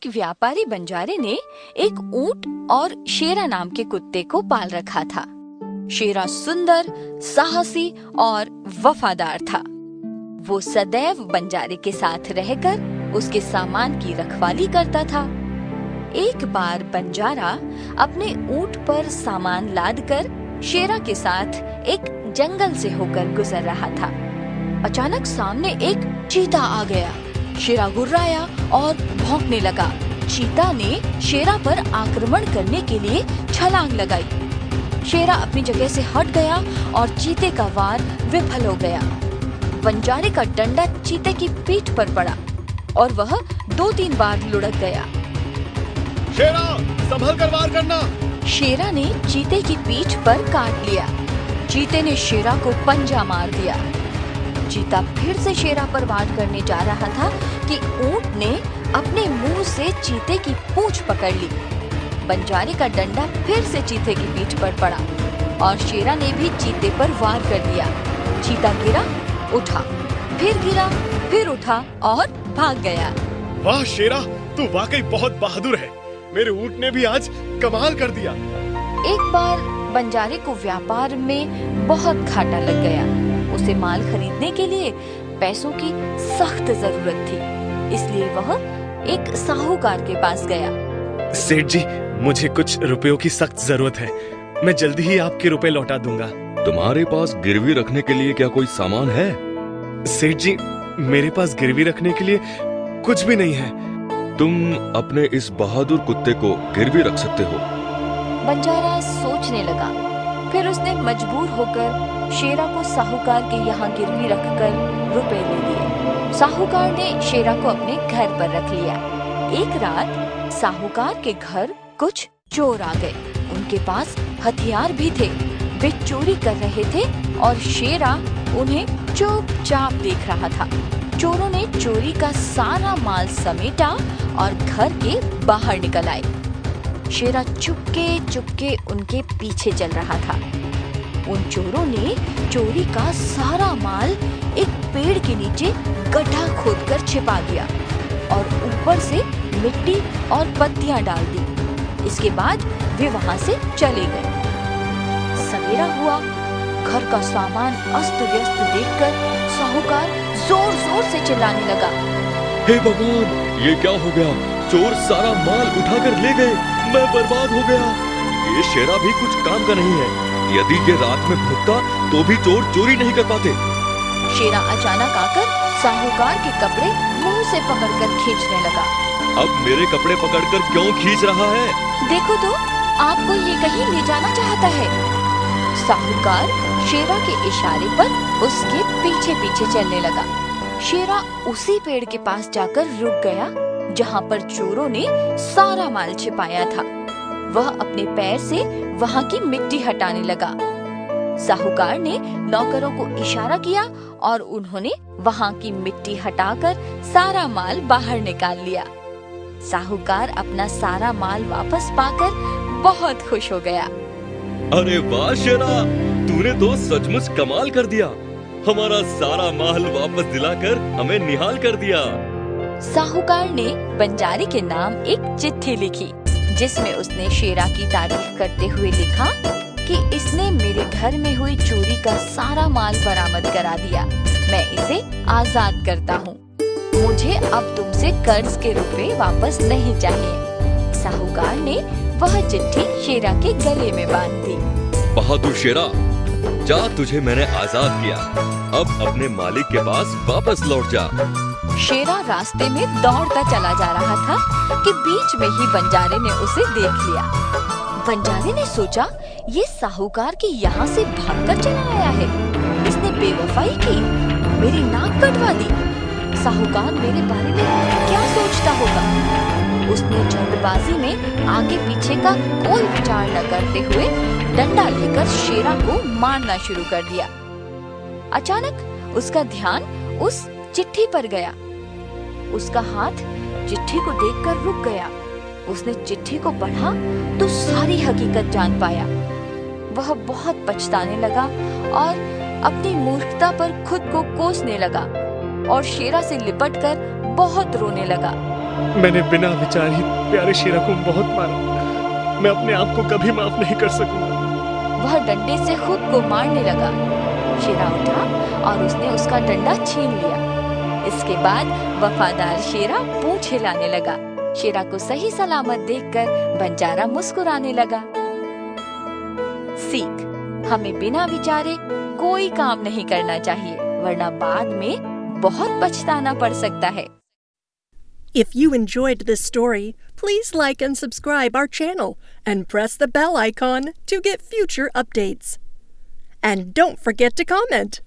एक व्यापारी बंजारे ने एक ऊंट और शेरा नाम के कुत्ते को पाल रखा था। शेरा सुंदर, साहसी और वफादार था। वो सदैव बंजारे के साथ रहकर उसके सामान की रखवाली करता था। एक बार बंजारा अपने ऊंट पर सामान लादकर शेरा के साथ एक जंगल से होकर गुजर रहा था। अचानक सामने एक चीता आ गया। शेरा गुर्राया और भौंकने लगा। चीता ने शेरा पर आक्रमण करने के लिए छलांग लगाई। शेरा अपनी जगह से हट गया और चीते का वार विफल हो गया। बंजारे का डंडा चीते की पीठ पर पड़ा और वह 2-3 बार लुढ़क गया। शेरा, संभल कर वार करना। शेरा ने चीते की पीठ पर काट लिया। चीते ने शेरा को पंजा मार दिया। चीता फिर से शेरा पर वार करने जा रहा था कि ऊंट ने अपने मुंह से चीते की पूंछ पकड़ ली। बंजारे का डंडा फिर से चीते की पीठ पर पड़ा और शेरा ने भी चीते पर वार कर दिया। चीता गिरा, उठा, फिर गिरा, फिर उठा और भाग गया। वाह शेरा, तू वाकई बहुत बहादुर है। मेरे ऊंट ने भी आज कमाल कर दिया। एक बार बंजारे को व्यापार में बहुत घाटा लग गया। उसे माल खरीदने के लिए पैसों की सख्त जरूरत थी, इसलिए वह एक साहूकार के पास गया। सेठ जी, मुझे कुछ रुपयों की सख्त जरूरत है। मैं जल्दी ही आपके रुपए लौटा दूंगा। तुम्हारे पास गिरवी रखने के लिए क्या कोई सामान है? सेठ जी, मेरे पास गिरवी रखने के लिए कुछ भी नहीं है। तुम अपने इस बहादुर कुत्ते को गिरवी रख सकते हो। बंजारा सोचने लगा। फिर उसने मजबूर होकर शेरा को साहूकार के यहाँ गिरवी रखकर रुपए ले लिए। साहूकार ने शेरा को अपने घर पर रख लिया। एक रात साहूकार के घर कुछ चोर आ गए। उनके पास हथियार भी थे। वे चोरी कर रहे थे और शेरा उन्हें चुपचाप देख रहा था। चोरों ने चोरी का सारा माल समेटा और घर के बाहर निकल आए। शेरा चुपके चुपके उनके पीछे चल रहा था। उन चोरों ने चोरी का सारा माल एक पेड़ के नीचे गड्ढा खोदकर छिपा दिया और ऊपर से मिट्टी और पत्तियां डाल दी। इसके बाद वे वहां से चले गए। सवेरा हुआ। घर का सामान अस्त व्यस्त देखकर साहूकार जोर जोर से चिल्लाने लगा। हे भगवान, ये क्या हो गया? चोर सारा माल उठाकर ले गए। मैं बर्बाद हो गया। ये शेरा भी कुछ काम का नहीं है। यदि ये रात में भूखता तो भी चोर चोरी नहीं कर पाते। शेरा अचानक आकर साहूकार के कपड़े मुंह से पकड़कर खींचने लगा। अब मेरे कपड़े पकड़कर क्यों खींच रहा है? देखो तो, आपको ये कहीं ले जाना चाहता है। साहूकार शेरा के इशारे पर उसके पीछे पीछे चलने लगा। शेरा उसी पेड़ के पास जाकर रुक गया जहाँ पर चोरों ने सारा माल छिपाया था। वह अपने पैर से वहाँ की मिट्टी हटाने लगा। साहूकार ने नौकरों को इशारा किया और उन्होंने वहाँ की मिट्टी हटाकर सारा माल बाहर निकाल लिया। साहूकार अपना सारा माल वापस पाकर बहुत खुश हो गया। अरे वाह शेरा, तूने तो सचमुच कमाल कर दिया। हमारा सारा माल वापस दिलाकर हमें निहाल कर दिया। साहूकार ने बंजारे के नाम एक चिट्ठी लिखी जिसमें उसने शेरा की तारीफ करते हुए लिखा कि इसने मेरे घर में हुई चोरी का सारा माल बरामद करा दिया। मैं इसे आजाद करता हूँ। मुझे अब तुमसे कर्ज के रुपए वापस नहीं चाहिए। साहूकार ने वह चिट्ठी शेरा के गले में बांध दी। बहादुर शेरा, जा, तुझे मैंने आजाद किया। अब अपने मालिक के पास वापस लौट जा। शेरा रास्ते में दौड़ता चला जा रहा था कि बीच में ही बंजारे ने उसे देख लिया। बंजारे ने सोचा, ये साहूकार के यहाँ से भागकर चला आया है। इसने बेवफाई की, मेरी नाक कटवा दी। साहूकार मेरे बारे में क्या सोचता होगा? उसने जल्दबाजी में आगे पीछे का कोई विचार न करते हुए डंडा लेकर शेरा को मारना शुरू कर दिया। अचानक उसका ध्यान उस चिट्ठी पर गया। उसका हाथ चिट्ठी को देखकर रुक गया। उसने चिट्ठी को पढ़ा तो सारी हकीकत जान पाया। वह बहुत पछताने लगा और अपनी मूर्खता पर खुद को कोसने लगा और शेरा से लिपटकर बहुत रोने लगा। मैंने बिना विचार ही प्यारे शेरा को बहुत मारा। मैं अपने आप को कभी माफ नहीं कर सकूंगा। वह डंडे से खुद को मारने लगा। शेरा उठा और उसने उसका डंडा छीन लिया। इसके बाद वफादार शेरा पूंछ हिलाने लगा। शेरा को सही सलामत देखकर बंजारा मुस्कुराने लगा। सीख: हमें बिना विचारे कोई काम नहीं करना चाहिए, वरना बाद में बहुत पछताना पड़ सकता है। If you enjoyed this story, please like and subscribe our channel and press the bell icon to get future updates. And don't forget to comment.